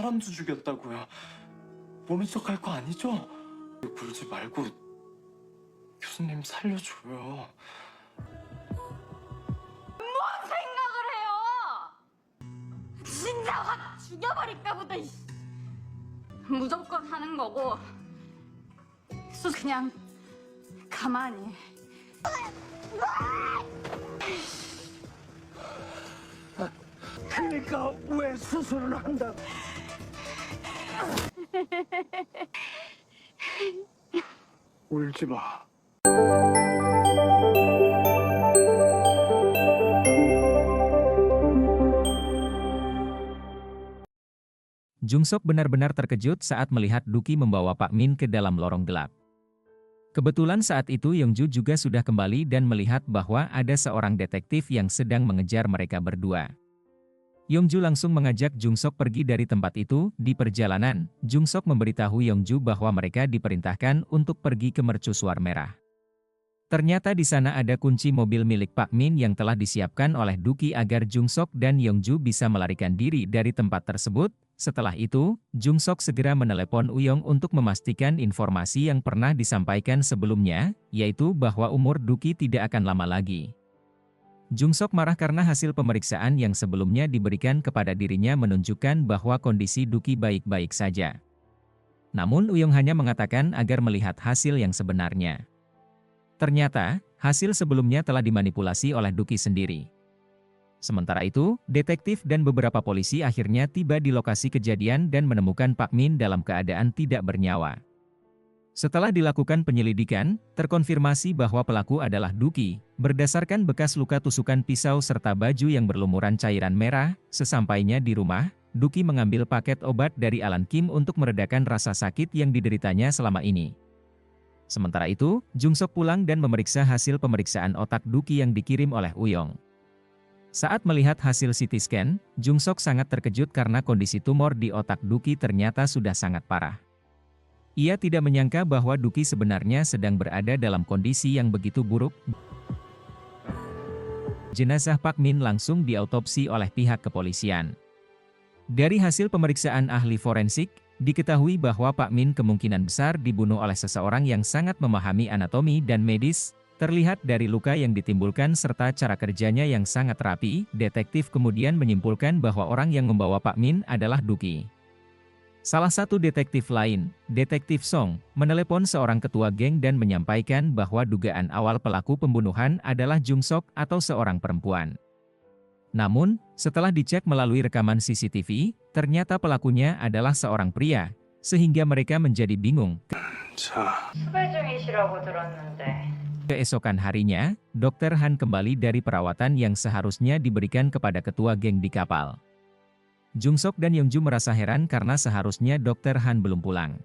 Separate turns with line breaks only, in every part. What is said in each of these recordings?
사람도 죽였다고요. 모른 척 할 거 아니죠? 굴지 말고 교수님 살려줘요.
생각을 해요. 진짜 확 죽여버릴까 보다. 무조건 하는 거고 그냥 가만히.
그러니까 왜 수술을 한다? 울지 마.
Jungsok benar-benar terkejut saat melihat Duki membawa Pak Min ke dalam lorong gelap. Kebetulan saat itu Yongju juga sudah kembali dan melihat bahwa ada seorang detektif yang sedang mengejar mereka berdua. Yongju langsung mengajak Jungsok pergi dari tempat itu. Di perjalanan, Jungsok memberitahu Yongju bahwa mereka diperintahkan untuk pergi ke mercusuar merah. Ternyata di sana ada kunci mobil milik Pak Min yang telah disiapkan oleh Duki agar Jungsok dan Yongju bisa melarikan diri dari tempat tersebut. Setelah itu, Jungsok segera menelepon Uyong untuk memastikan informasi yang pernah disampaikan sebelumnya, yaitu bahwa umur Duki tidak akan lama lagi. Jungsok marah karena hasil pemeriksaan yang sebelumnya diberikan kepada dirinya menunjukkan bahwa kondisi Duki baik-baik saja. Namun Uyong hanya mengatakan agar melihat hasil yang sebenarnya. Ternyata, hasil sebelumnya telah dimanipulasi oleh Duki sendiri. Sementara itu, detektif dan beberapa polisi akhirnya tiba di lokasi kejadian dan menemukan Pak Min dalam keadaan tidak bernyawa. Setelah dilakukan penyelidikan, terkonfirmasi bahwa pelaku adalah Duki. Berdasarkan bekas luka tusukan pisau serta baju yang berlumuran cairan merah, sesampainya di rumah, Duki mengambil paket obat dari Alan Kim untuk meredakan rasa sakit yang dideritanya selama ini. Sementara itu, Jungsok pulang dan memeriksa hasil pemeriksaan otak Duki yang dikirim oleh Uyong. Saat melihat hasil CT scan, Jungsok sangat terkejut karena kondisi tumor di otak Duki ternyata sudah sangat parah. Ia tidak menyangka bahwa Duki sebenarnya sedang berada dalam kondisi yang begitu buruk. Jenazah Pak Min langsung diautopsi oleh pihak kepolisian. Dari hasil pemeriksaan ahli forensik, diketahui bahwa Pak Min kemungkinan besar dibunuh oleh seseorang yang sangat memahami anatomi dan medis. Terlihat dari luka yang ditimbulkan serta cara kerjanya yang sangat rapi, detektif kemudian menyimpulkan bahwa orang yang membawa Pak Min adalah Duki. Salah satu detektif lain, Detektif Song, menelepon seorang ketua geng dan menyampaikan bahwa dugaan awal pelaku pembunuhan adalah Jungsok atau seorang perempuan. Namun, setelah dicek melalui rekaman CCTV, ternyata pelakunya adalah seorang pria, sehingga mereka menjadi bingung.
수배 중이시라고 들었는데.
Keesokan harinya, Dr. Han kembali dari perawatan yang seharusnya diberikan kepada ketua geng di kapal. Jungsok dan Yongju merasa heran karena seharusnya Dr. Han belum pulang.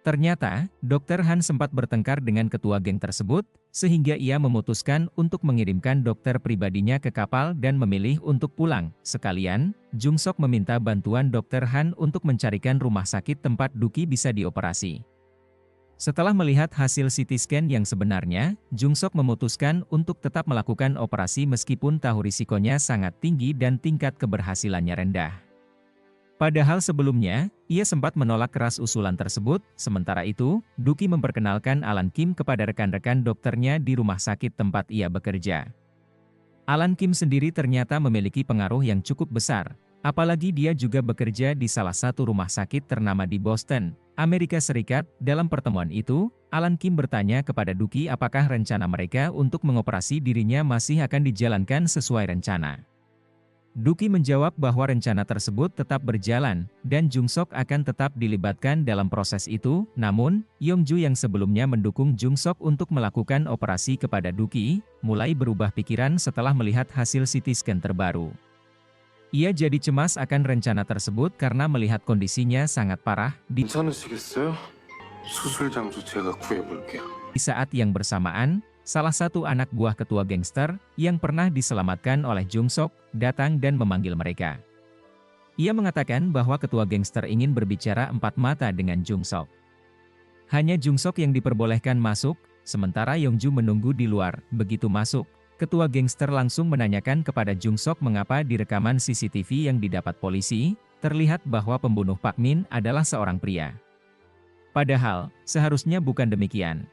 Ternyata, Dr. Han sempat bertengkar dengan ketua geng tersebut, sehingga ia memutuskan untuk mengirimkan dokter pribadinya ke kapal dan memilih untuk pulang. Sekalian, Jungsok meminta bantuan Dr. Han untuk mencarikan rumah sakit tempat Duki bisa dioperasi. Setelah melihat hasil CT scan yang sebenarnya, Jungsok memutuskan untuk tetap melakukan operasi meskipun tahu risikonya sangat tinggi dan tingkat keberhasilannya rendah. Padahal sebelumnya, ia sempat menolak keras usulan tersebut. Sementara itu, Duki memperkenalkan Alan Kim kepada rekan-rekan dokternya di rumah sakit tempat ia bekerja. Alan Kim sendiri ternyata memiliki pengaruh yang cukup besar. Apalagi dia juga bekerja di salah satu rumah sakit ternama di Boston, Amerika Serikat. Dalam pertemuan itu, Alan Kim bertanya kepada Duki apakah rencana mereka untuk mengoperasi dirinya masih akan dijalankan sesuai rencana. Duki menjawab bahwa rencana tersebut tetap berjalan, dan Jungsok akan tetap dilibatkan dalam proses itu. Namun, Yongju yang sebelumnya mendukung Jungsok untuk melakukan operasi kepada Duki, mulai berubah pikiran setelah melihat hasil CT scan terbaru. Ia jadi cemas akan rencana tersebut karena melihat kondisinya sangat parah. Di
괜찮으시겠어요? 수술 장소 제가 구해볼게요.
saat yang bersamaan, salah satu anak buah ketua gangster, yang pernah diselamatkan oleh Jungsok, datang dan memanggil mereka. Ia mengatakan bahwa ketua gangster ingin berbicara empat mata dengan Jungsok. Hanya Jungsok yang diperbolehkan masuk, sementara Yongju menunggu di luar. Begitu masuk, ketua gangster langsung menanyakan kepada Jungsok mengapa di rekaman CCTV yang didapat polisi, terlihat bahwa pembunuh Pak Min adalah seorang pria. Padahal, seharusnya bukan demikian.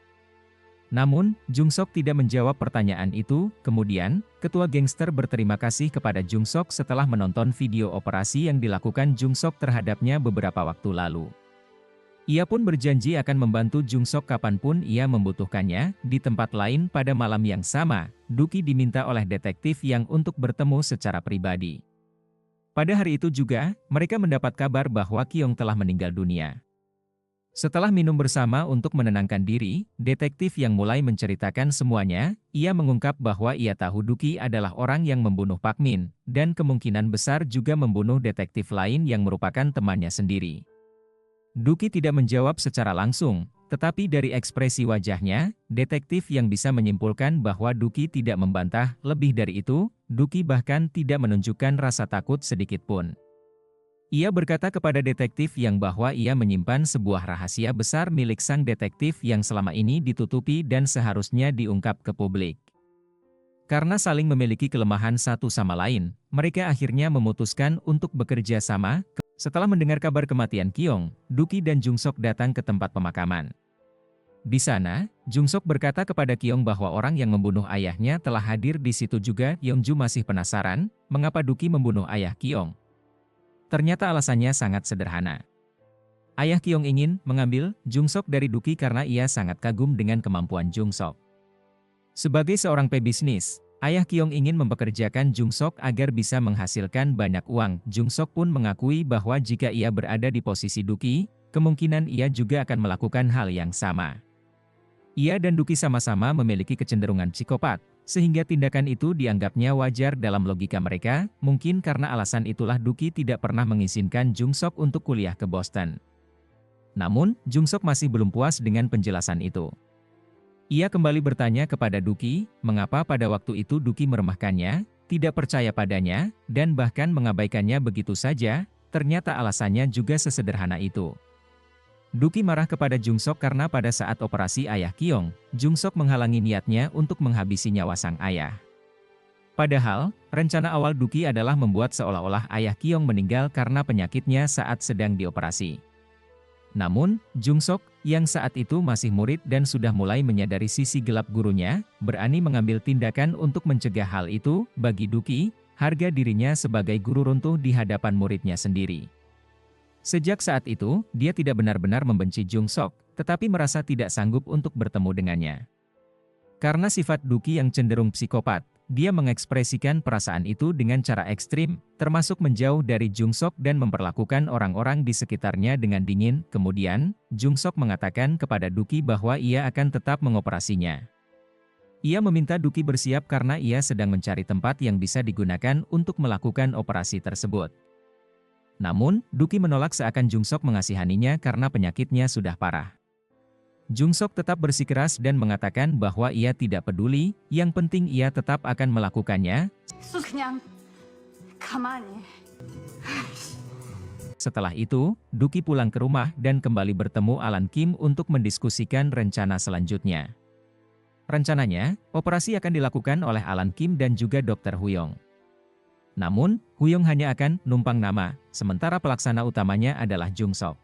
Namun, Jung Sok tidak menjawab pertanyaan itu. Kemudian, ketua gangster berterima kasih kepada Jung Sok setelah menonton video operasi yang dilakukan Jung Sok terhadapnya beberapa waktu lalu. Ia pun berjanji akan membantu Jung Sok kapanpun ia membutuhkannya. Di tempat lain pada malam yang sama, Duki diminta oleh detektif yang untuk bertemu secara pribadi. Pada hari itu juga, mereka mendapat kabar bahwa Kyong telah meninggal dunia. Setelah minum bersama untuk menenangkan diri, detektif yang mulai menceritakan semuanya, ia mengungkap bahwa ia tahu Duki adalah orang yang membunuh Pak Min, dan kemungkinan besar juga membunuh detektif lain yang merupakan temannya sendiri. Duki tidak menjawab secara langsung, tetapi dari ekspresi wajahnya, detektif yang bisa menyimpulkan bahwa Duki tidak membantah. Lebih dari itu, Duki bahkan tidak menunjukkan rasa takut sedikitpun. Ia berkata kepada detektif yang bahwa ia menyimpan sebuah rahasia besar milik sang detektif yang selama ini ditutupi dan seharusnya diungkap ke publik. Karena saling memiliki kelemahan satu sama lain, mereka akhirnya memutuskan untuk bekerja sama. Setelah mendengar kabar kematian Kyong, Duki dan Jung Sok datang ke tempat pemakaman. Di sana, Jung Sok berkata kepada Kyong bahwa orang yang membunuh ayahnya telah hadir di situ juga. Yongju masih penasaran, mengapa Duki membunuh ayah Kyong. Ternyata alasannya sangat sederhana. Ayah Kyong ingin mengambil Jung Sok dari Duki karena ia sangat kagum dengan kemampuan Jung Sok. Sebagai seorang pebisnis, ayah Kyong ingin mempekerjakan Jung Sok agar bisa menghasilkan banyak uang. Jung Sok pun mengakui bahwa jika ia berada di posisi Duki, kemungkinan ia juga akan melakukan hal yang sama. Ia dan Duki sama-sama memiliki kecenderungan psikopat, sehingga tindakan itu dianggapnya wajar dalam logika mereka. Mungkin karena alasan itulah Duki tidak pernah mengizinkan Jung Sok untuk kuliah ke Boston. Namun, Jung Sok masih belum puas dengan penjelasan itu. Ia kembali bertanya kepada Duki, mengapa pada waktu itu Duki meremehkannya, tidak percaya padanya, dan bahkan mengabaikannya begitu saja. Ternyata alasannya juga sesederhana itu. Duki marah kepada Jung Sok karena pada saat operasi ayah Kyong, Jung Sok menghalangi niatnya untuk menghabisi nyawa sang ayah. Padahal, rencana awal Duki adalah membuat seolah-olah ayah Kyong meninggal karena penyakitnya saat sedang dioperasi. Namun, Jung Sok, yang saat itu masih murid dan sudah mulai menyadari sisi gelap gurunya, berani mengambil tindakan untuk mencegah hal itu. Bagi Duki, harga dirinya sebagai guru runtuh di hadapan muridnya sendiri. Sejak saat itu, dia tidak benar-benar membenci Jung Sok, tetapi merasa tidak sanggup untuk bertemu dengannya. Karena sifat Duki yang cenderung psikopat, dia mengekspresikan perasaan itu dengan cara ekstrim, termasuk menjauh dari Jung Sok dan memperlakukan orang-orang di sekitarnya dengan dingin. Kemudian, Jung Sok mengatakan kepada Duki bahwa ia akan tetap mengoperasinya. Ia meminta Duki bersiap karena ia sedang mencari tempat yang bisa digunakan untuk melakukan operasi tersebut. Namun, Duki menolak seakan Jung Sok mengasihaninya karena penyakitnya sudah parah. Jung Sok tetap bersikeras dan mengatakan bahwa ia tidak peduli, yang penting ia tetap akan melakukannya.
그냥 가만히.
Setelah itu, Duki pulang ke rumah dan kembali bertemu Alan Kim untuk mendiskusikan rencana selanjutnya. Rencananya, operasi akan dilakukan oleh Alan Kim dan juga Dr. Huyong. Namun, Huyong hanya akan numpang nama, sementara pelaksana utamanya adalah Jung Sok.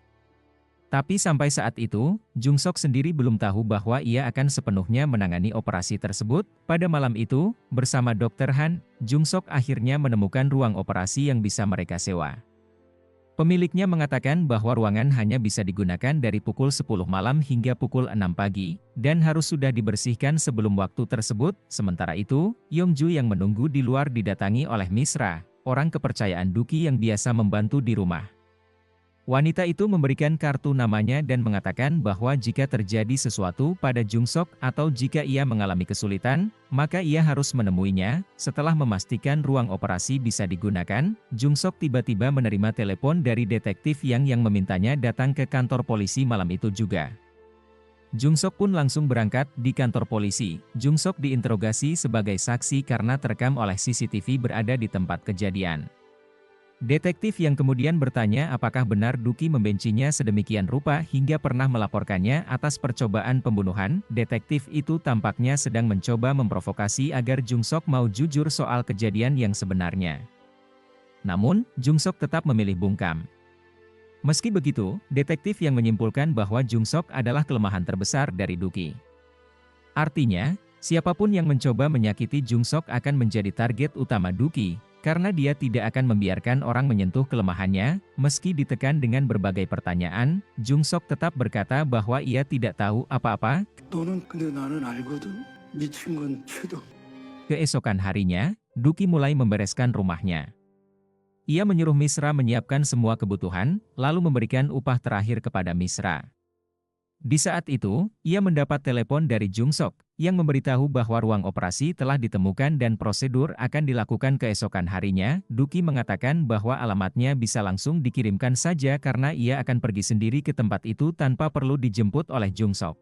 Tapi sampai saat itu, Jung Sok sendiri belum tahu bahwa ia akan sepenuhnya menangani operasi tersebut. Pada malam itu, bersama Dr. Han, Jung Sok akhirnya menemukan ruang operasi yang bisa mereka sewa. Pemiliknya mengatakan bahwa ruangan hanya bisa digunakan dari pukul 10 malam hingga pukul 6 pagi, dan harus sudah dibersihkan sebelum waktu tersebut. Sementara itu, Yongju yang menunggu di luar didatangi oleh Misra, orang kepercayaan Duki yang biasa membantu di rumah. Wanita itu memberikan kartu namanya dan mengatakan bahwa jika terjadi sesuatu pada Jung Sok atau jika ia mengalami kesulitan, maka ia harus menemuinya. Setelah memastikan ruang operasi bisa digunakan, Jung Sok tiba-tiba menerima telepon dari detektif yang memintanya datang ke kantor polisi malam itu juga. Jung Sok pun langsung berangkat di kantor polisi. Jung Sok diinterogasi sebagai saksi karena terekam oleh CCTV berada di tempat kejadian. Detektif yang kemudian bertanya apakah benar Duki membencinya sedemikian rupa hingga pernah melaporkannya atas percobaan pembunuhan. Detektif itu tampaknya sedang mencoba memprovokasi agar Jung Sok mau jujur soal kejadian yang sebenarnya. Namun, Jung Sok tetap memilih bungkam. Meski begitu, detektif yang menyimpulkan bahwa Jung Sok adalah kelemahan terbesar dari Duki. Artinya, siapapun yang mencoba menyakiti Jung Sok akan menjadi target utama Duki, karena dia tidak akan membiarkan orang menyentuh kelemahannya. Meski ditekan dengan berbagai pertanyaan, Jung Sok tetap berkata bahwa ia tidak tahu apa-apa.
너는 근데 나는 알거든. 미친 건 최도.
Keesokan harinya, Duki mulai membereskan rumahnya. Ia menyuruh Misra menyiapkan semua kebutuhan, lalu memberikan upah terakhir kepada Misra. Di saat itu, ia mendapat telepon dari Jung Sok, yang memberitahu bahwa ruang operasi telah ditemukan dan prosedur akan dilakukan keesokan harinya. Duki mengatakan bahwa alamatnya bisa langsung dikirimkan saja karena ia akan pergi sendiri ke tempat itu tanpa perlu dijemput oleh Jung Sok.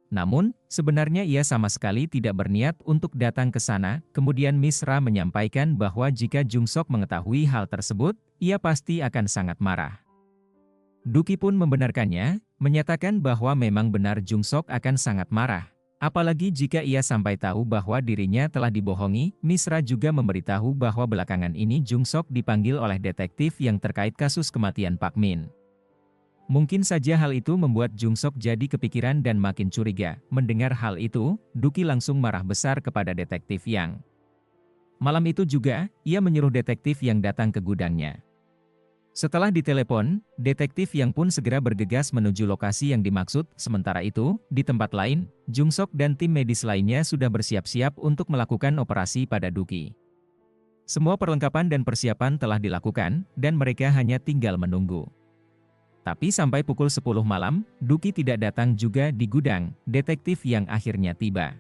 Namun, sebenarnya ia sama sekali tidak berniat untuk datang ke sana. Kemudian Misra menyampaikan bahwa jika Jung Sok mengetahui hal tersebut, ia pasti akan sangat marah. Duki pun membenarkannya, menyatakan bahwa memang benar Jung Sok akan sangat marah. Apalagi jika ia sampai tahu bahwa dirinya telah dibohongi. Misra juga memberitahu bahwa belakangan ini Jung Sok dipanggil oleh detektif yang terkait kasus kematian Pak Min. Mungkin saja hal itu membuat Jung Sok jadi kepikiran dan makin curiga. Mendengar hal itu, Duki langsung marah besar kepada detektif Yang. Malam itu juga, ia menyuruh detektif Yang datang ke gudangnya. Setelah ditelepon, detektif Yang pun segera bergegas menuju lokasi yang dimaksud. Sementara itu, di tempat lain, Jung Sok dan tim medis lainnya sudah bersiap-siap untuk melakukan operasi pada Duki. Semua perlengkapan dan persiapan telah dilakukan, dan mereka hanya tinggal menunggu. Tapi sampai pukul 10 malam, Duki tidak datang juga di gudang. Detektif Yang akhirnya tiba.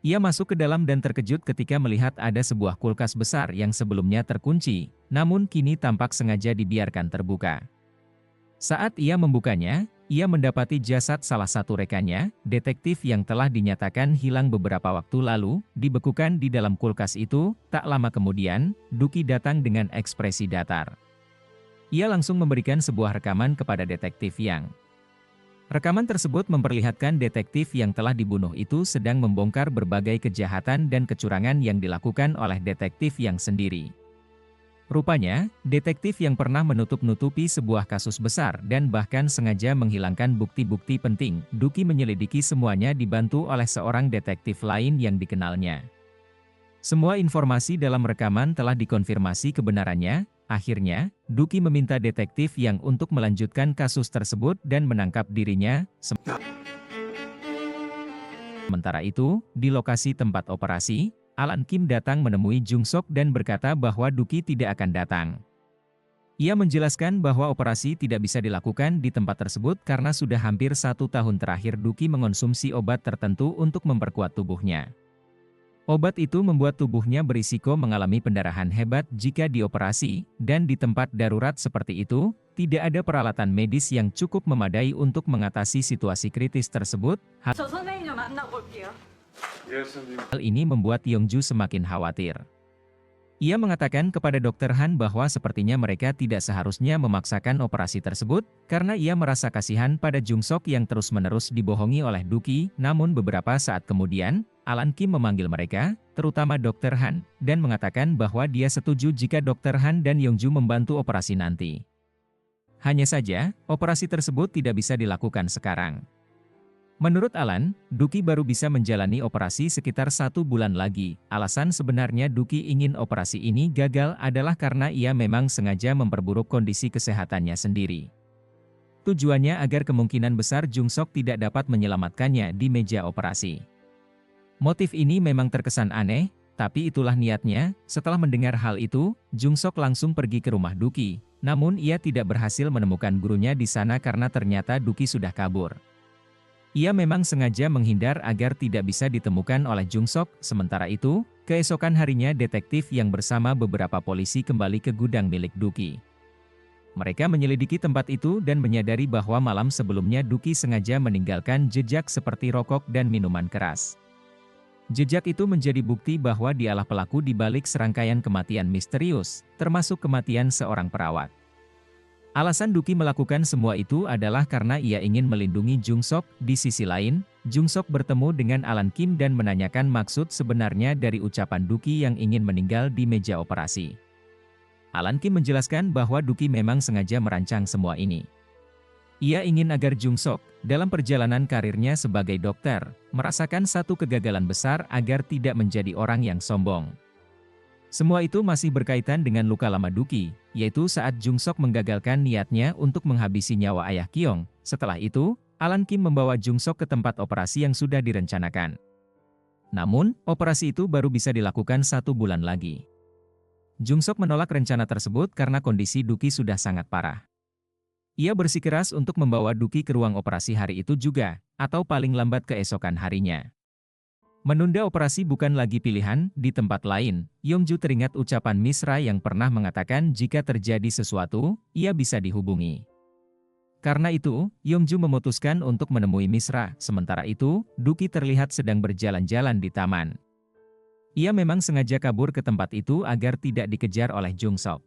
Ia masuk ke dalam dan terkejut ketika melihat ada sebuah kulkas besar yang sebelumnya terkunci, namun kini tampak sengaja dibiarkan terbuka. Saat ia membukanya, ia mendapati jasad salah satu rekannya, detektif yang telah dinyatakan hilang beberapa waktu lalu, dibekukan di dalam kulkas itu. Tak lama kemudian, Duki datang dengan ekspresi datar. Ia langsung memberikan sebuah rekaman kepada detektif Yang. Rekaman tersebut memperlihatkan detektif yang telah dibunuh itu sedang membongkar berbagai kejahatan dan kecurangan yang dilakukan oleh detektif Yang sendiri. Rupanya, detektif yang pernah menutup-nutupi sebuah kasus besar dan bahkan sengaja menghilangkan bukti-bukti penting. Duki menyelidiki semuanya dibantu oleh seorang detektif lain yang dikenalnya. Semua informasi dalam rekaman telah dikonfirmasi kebenarannya. Akhirnya, Duki meminta detektif Yang untuk melanjutkan kasus tersebut dan menangkap dirinya. Sementara itu, di lokasi tempat operasi, Alan Kim datang menemui Jung Sok dan berkata bahwa Duki tidak akan datang. Ia menjelaskan bahwa operasi tidak bisa dilakukan di tempat tersebut karena sudah hampir 1 tahun terakhir Duki mengonsumsi obat tertentu untuk memperkuat tubuhnya. Obat itu membuat tubuhnya berisiko mengalami pendarahan hebat jika dioperasi, dan di tempat darurat seperti itu, tidak ada peralatan medis yang cukup memadai untuk mengatasi situasi kritis tersebut. Hal ini membuat Yongju semakin khawatir. Ia mengatakan kepada Dr. Han bahwa sepertinya mereka tidak seharusnya memaksakan operasi tersebut, karena ia merasa kasihan pada Jung Sok yang terus-menerus dibohongi oleh Duki. Namun beberapa saat kemudian, Alan Kim memanggil mereka, terutama Dr. Han, dan mengatakan bahwa dia setuju jika Dr. Han dan Yongju membantu operasi nanti. Hanya saja, operasi tersebut tidak bisa dilakukan sekarang. Menurut Alan, Duki baru bisa menjalani operasi sekitar 1 bulan lagi. Alasan sebenarnya Duki ingin operasi ini gagal adalah karena ia memang sengaja memperburuk kondisi kesehatannya sendiri. Tujuannya agar kemungkinan besar Jung Sok tidak dapat menyelamatkannya di meja operasi. Motif ini memang terkesan aneh, tapi itulah niatnya. Setelah mendengar hal itu, Jung Sok langsung pergi ke rumah Duki. Namun ia tidak berhasil menemukan gurunya di sana karena ternyata Duki sudah kabur. Ia memang sengaja menghindar agar tidak bisa ditemukan oleh Jung Sok. Sementara itu, keesokan harinya detektif yang bersama beberapa polisi kembali ke gudang milik Duki. Mereka menyelidiki tempat itu dan menyadari bahwa malam sebelumnya Duki sengaja meninggalkan jejak seperti rokok dan minuman keras. Jejak itu menjadi bukti bahwa dialah pelaku di balik serangkaian kematian misterius, termasuk kematian seorang perawat. Alasan Duki melakukan semua itu adalah karena ia ingin melindungi Jung Sok. Di sisi lain, Jung Sok bertemu dengan Alan Kim dan menanyakan maksud sebenarnya dari ucapan Duki yang ingin meninggal di meja operasi. Alan Kim menjelaskan bahwa Duki memang sengaja merancang semua ini. Ia ingin agar Jung Sok, dalam perjalanan karirnya sebagai dokter, merasakan satu kegagalan besar agar tidak menjadi orang yang sombong. Semua itu masih berkaitan dengan luka lama Duki, yaitu saat Jung Sok menggagalkan niatnya untuk menghabisi nyawa ayah Kyong. Setelah itu, Alan Kim membawa Jung Sok ke tempat operasi yang sudah direncanakan. Namun, operasi itu baru bisa dilakukan 1 bulan lagi. Jung Sok menolak rencana tersebut karena kondisi Duki sudah sangat parah. Ia bersikeras untuk membawa Duki ke ruang operasi hari itu juga, atau paling lambat keesokan harinya. Menunda operasi bukan lagi pilihan. Di tempat lain, Yongju teringat ucapan Misra yang pernah mengatakan jika terjadi sesuatu, ia bisa dihubungi. Karena itu, Yongju memutuskan untuk menemui Misra. Sementara itu, Duki terlihat sedang berjalan-jalan di taman. Ia memang sengaja kabur ke tempat itu agar tidak dikejar oleh Jung Sok.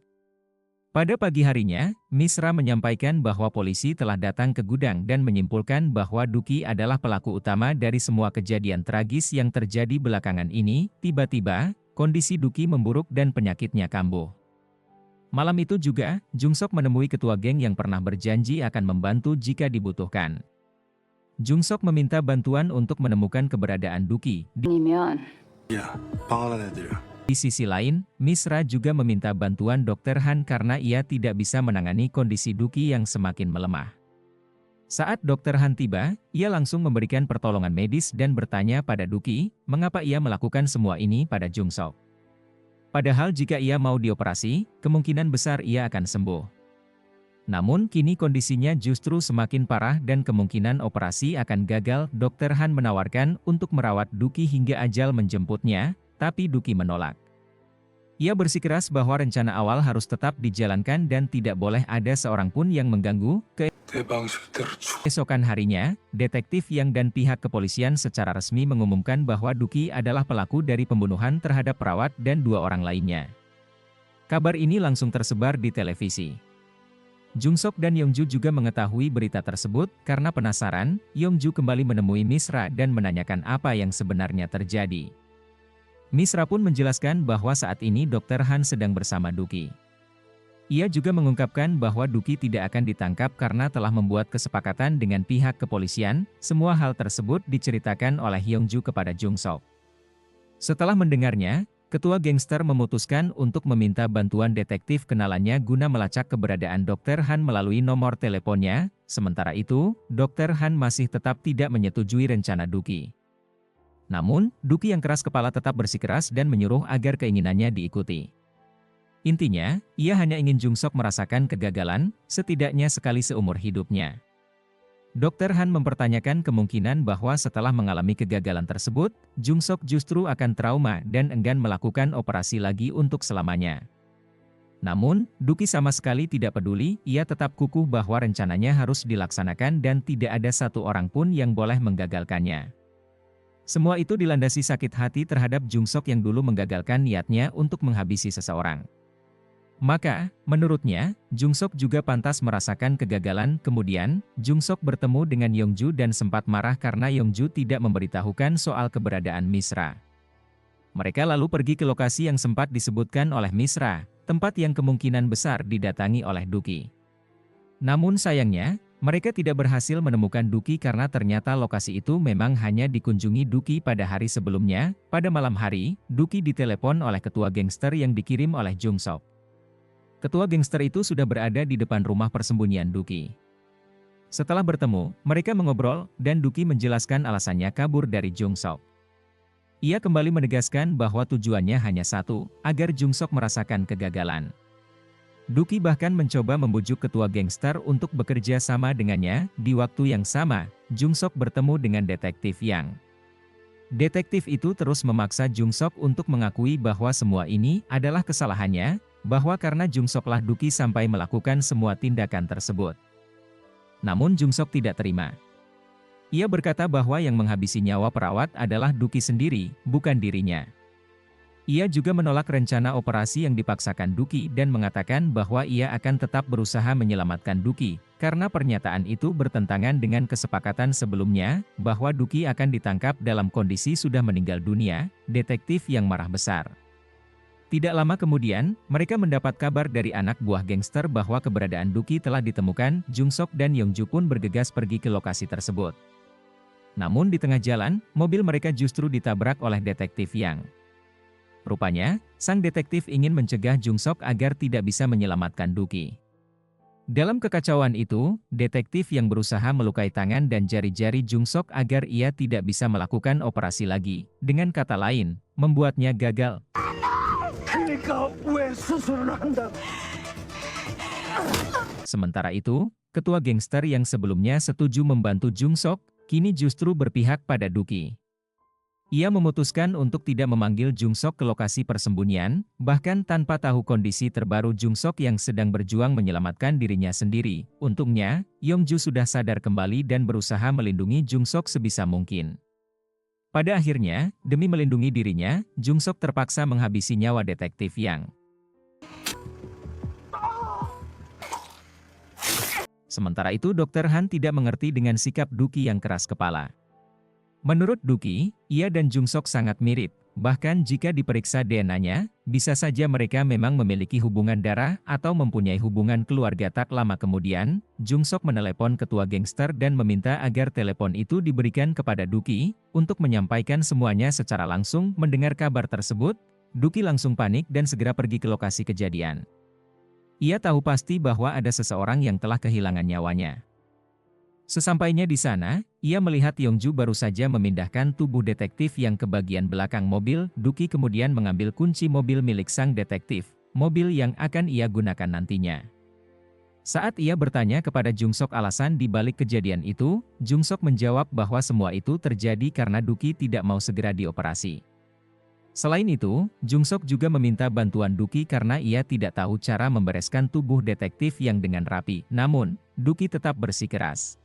Pada pagi harinya, Misra menyampaikan bahwa polisi telah datang ke gudang dan menyimpulkan bahwa Duki adalah pelaku utama dari semua kejadian tragis yang terjadi belakangan ini. Tiba-tiba, kondisi Duki memburuk dan penyakitnya kambuh. Malam itu juga, Jung Sok menemui ketua geng yang pernah berjanji akan membantu jika dibutuhkan. Jung Sok meminta bantuan untuk menemukan keberadaan Duki.
아니면
야, 방 하나 내드려.
Di sisi lain, Misra juga meminta bantuan Dr. Han karena ia tidak bisa menangani kondisi Duki yang semakin melemah. Saat Dr. Han tiba, ia langsung memberikan pertolongan medis dan bertanya pada Duki, mengapa ia melakukan semua ini pada Jung Sok. Padahal jika ia mau dioperasi, kemungkinan besar ia akan sembuh. Namun kini kondisinya justru semakin parah dan kemungkinan operasi akan gagal. Dr. Han menawarkan untuk merawat Duki hingga ajal menjemputnya, tapi Duki menolak. Ia bersikeras bahwa rencana awal harus tetap dijalankan dan tidak boleh ada seorang pun yang mengganggu.
내 방식대로 죽.
Keesokan harinya, detektif Yang dan pihak kepolisian secara resmi mengumumkan bahwa Duki adalah pelaku dari pembunuhan terhadap perawat dan 2 orang lainnya. Kabar ini langsung tersebar di televisi. Jung Sok dan Yongju juga mengetahui berita tersebut. Karena penasaran, Yongju kembali menemui Misra dan menanyakan apa yang sebenarnya terjadi. Misra pun menjelaskan bahwa saat ini Dr. Han sedang bersama Duki. Ia juga mengungkapkan bahwa Duki tidak akan ditangkap karena telah membuat kesepakatan dengan pihak kepolisian. Semua hal tersebut diceritakan oleh Yongju kepada Jung Sok. Setelah mendengarnya, ketua gangster memutuskan untuk meminta bantuan detektif kenalannya guna melacak keberadaan Dr. Han melalui nomor teleponnya. Sementara itu, Dr. Han masih tetap tidak menyetujui rencana Duki. Namun, Duki yang keras kepala tetap bersikeras dan menyuruh agar keinginannya diikuti. Intinya, ia hanya ingin Jung Sok merasakan kegagalan, setidaknya sekali seumur hidupnya. Dr. Han mempertanyakan kemungkinan bahwa setelah mengalami kegagalan tersebut, Jung Sok justru akan trauma dan enggan melakukan operasi lagi untuk selamanya. Namun, Duki sama sekali tidak peduli. Ia tetap kukuh bahwa rencananya harus dilaksanakan dan tidak ada satu orang pun yang boleh menggagalkannya. Semua itu dilandasi sakit hati terhadap Jung Sok yang dulu menggagalkan niatnya untuk menghabisi seseorang. Maka, menurutnya, Jung Sok juga pantas merasakan kegagalan. Kemudian, Jung Sok bertemu dengan Yongju dan sempat marah karena Yongju tidak memberitahukan soal keberadaan Misra. Mereka lalu pergi ke lokasi yang sempat disebutkan oleh Misra, tempat yang kemungkinan besar didatangi oleh Duki. Namun sayangnya, mereka tidak berhasil menemukan Duki karena ternyata lokasi itu memang hanya dikunjungi Duki pada hari sebelumnya. Pada malam hari, Duki ditelepon oleh ketua gangster yang dikirim oleh Jung Sok. Ketua gangster itu sudah berada di depan rumah persembunyian Duki. Setelah bertemu, mereka mengobrol, dan Duki menjelaskan alasannya kabur dari Jung Sok. Ia kembali menegaskan bahwa tujuannya hanya satu, agar Jung Sok merasakan kegagalan. Duki bahkan mencoba membujuk ketua gangster untuk bekerja sama dengannya. Di waktu yang sama, Jung Sok bertemu dengan detektif Yang. Detektif itu terus memaksa Jung Sok untuk mengakui bahwa semua ini adalah kesalahannya, bahwa karena Jung Sok lah Duki sampai melakukan semua tindakan tersebut. Namun Jung Sok tidak terima. Ia berkata bahwa yang menghabisi nyawa perawat adalah Duki sendiri, bukan dirinya. Ia juga menolak rencana operasi yang dipaksakan Duki dan mengatakan bahwa ia akan tetap berusaha menyelamatkan Duki, karena pernyataan itu bertentangan dengan kesepakatan sebelumnya, bahwa Duki akan ditangkap dalam kondisi sudah meninggal dunia. Detektif Yang marah besar. Tidak lama kemudian, mereka mendapat kabar dari anak buah gangster bahwa keberadaan Duki telah ditemukan. Jung Sok dan Yong Ju pun bergegas pergi ke lokasi tersebut. Namun di tengah jalan, mobil mereka justru ditabrak oleh detektif Yang. Rupanya, sang detektif ingin mencegah Jung Sok agar tidak bisa menyelamatkan Duki. Dalam kekacauan itu, detektif yang berusaha melukai tangan dan jari-jari Jung Sok agar ia tidak bisa melakukan operasi lagi. Dengan kata lain, membuatnya gagal.
그러니까 왜 수술을 한다?
Sementara itu, ketua gangster yang sebelumnya setuju membantu Jung Sok, kini justru berpihak pada Duki. Ia memutuskan untuk tidak memanggil Jung Sok ke lokasi persembunyian, bahkan tanpa tahu kondisi terbaru Jung Sok yang sedang berjuang menyelamatkan dirinya sendiri. Untungnya, Yong Ju sudah sadar kembali dan berusaha melindungi Jung Sok sebisa mungkin. Pada akhirnya, demi melindungi dirinya, Jung Sok terpaksa menghabisi nyawa detektif Yang. Sementara itu Dr. Han tidak mengerti dengan sikap Duki yang keras kepala. Menurut Duki, ia dan Jung Sok sangat mirip, bahkan jika diperiksa DNA-nya, bisa saja mereka memang memiliki hubungan darah atau mempunyai hubungan keluarga. Tak lama kemudian, Jung Sok menelepon ketua gangster dan meminta agar telepon itu diberikan kepada Duki, untuk menyampaikan semuanya secara langsung. Mendengar kabar tersebut, Duki langsung panik dan segera pergi ke lokasi kejadian. Ia tahu pasti bahwa ada seseorang yang telah kehilangan nyawanya. Sesampainya di sana, ia melihat Yong Ju baru saja memindahkan tubuh detektif yang ke bagian belakang mobil. Duki kemudian mengambil kunci mobil milik sang detektif, mobil yang akan ia gunakan nantinya. Saat ia bertanya kepada Jung Sok alasan di balik kejadian itu, Jung Sok menjawab bahwa semua itu terjadi karena Duki tidak mau segera dioperasi. Selain itu, Jung Sok juga meminta bantuan Duki karena ia tidak tahu cara membereskan tubuh detektif yang dengan rapi. Namun, Duki tetap bersikeras.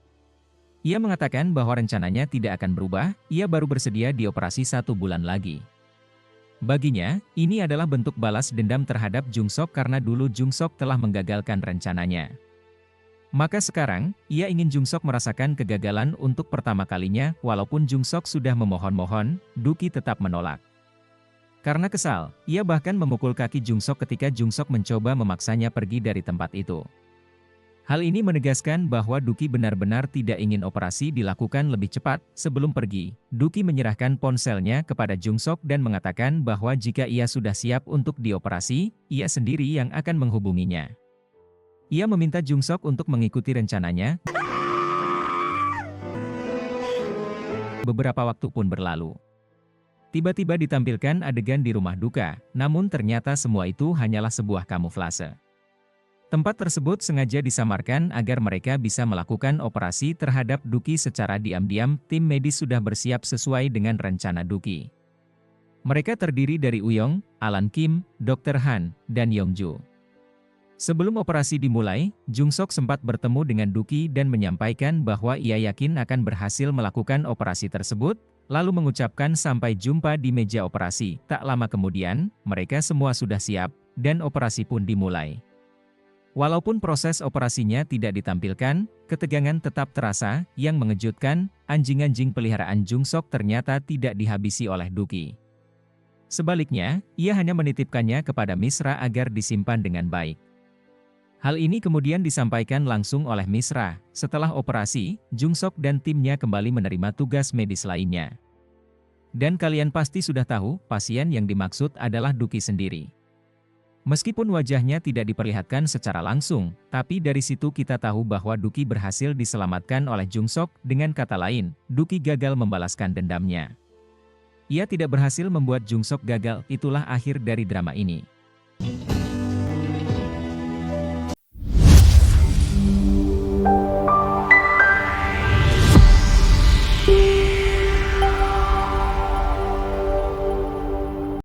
Ia mengatakan bahwa rencananya tidak akan berubah, ia baru bersedia dioperasi 1 bulan lagi. Baginya, ini adalah bentuk balas dendam terhadap Jung Sok karena dulu Jung Sok telah menggagalkan rencananya. Maka sekarang, ia ingin Jung Sok merasakan kegagalan untuk pertama kalinya. Walaupun Jung Sok sudah memohon-mohon, Duki tetap menolak. Karena kesal, ia bahkan memukul kaki Jung Sok ketika Jung Sok mencoba memaksanya pergi dari tempat itu. Hal ini menegaskan bahwa Duki benar-benar tidak ingin operasi dilakukan lebih cepat. Sebelum pergi, Duki menyerahkan ponselnya kepada Jung Sok dan mengatakan bahwa jika ia sudah siap untuk dioperasi, ia sendiri yang akan menghubunginya. Ia meminta Jung Sok untuk mengikuti rencananya. Beberapa waktu pun berlalu. Tiba-tiba ditampilkan adegan di rumah duka, namun ternyata semua itu hanyalah sebuah kamuflase. Tempat tersebut sengaja disamarkan agar mereka bisa melakukan operasi terhadap Duki secara diam-diam. Tim medis sudah bersiap sesuai dengan rencana Duki. Mereka terdiri dari Uyong, Alan Kim, Dr. Han, dan Yong Ju. Sebelum operasi dimulai, Jung Sok sempat bertemu dengan Duki dan menyampaikan bahwa ia yakin akan berhasil melakukan operasi tersebut, lalu mengucapkan sampai jumpa di meja operasi. Tak lama kemudian, mereka semua sudah siap, dan operasi pun dimulai. Walaupun proses operasinya tidak ditampilkan, ketegangan tetap terasa. Yang mengejutkan, anjing-anjing peliharaan Jung Sok ternyata tidak dihabisi oleh Duki. Sebaliknya, ia hanya menitipkannya kepada Misra agar disimpan dengan baik. Hal ini kemudian disampaikan langsung oleh Misra. Setelah operasi, Jung Sok dan timnya kembali menerima tugas medis lainnya. Dan kalian pasti sudah tahu, pasien yang dimaksud adalah Duki sendiri. Meskipun wajahnya tidak diperlihatkan secara langsung, tapi dari situ kita tahu bahwa Duki berhasil diselamatkan oleh Jung Sok. Dengan kata lain, Duki gagal membalaskan dendamnya. Ia tidak berhasil membuat Jung Sok gagal. Itulah akhir dari drama ini.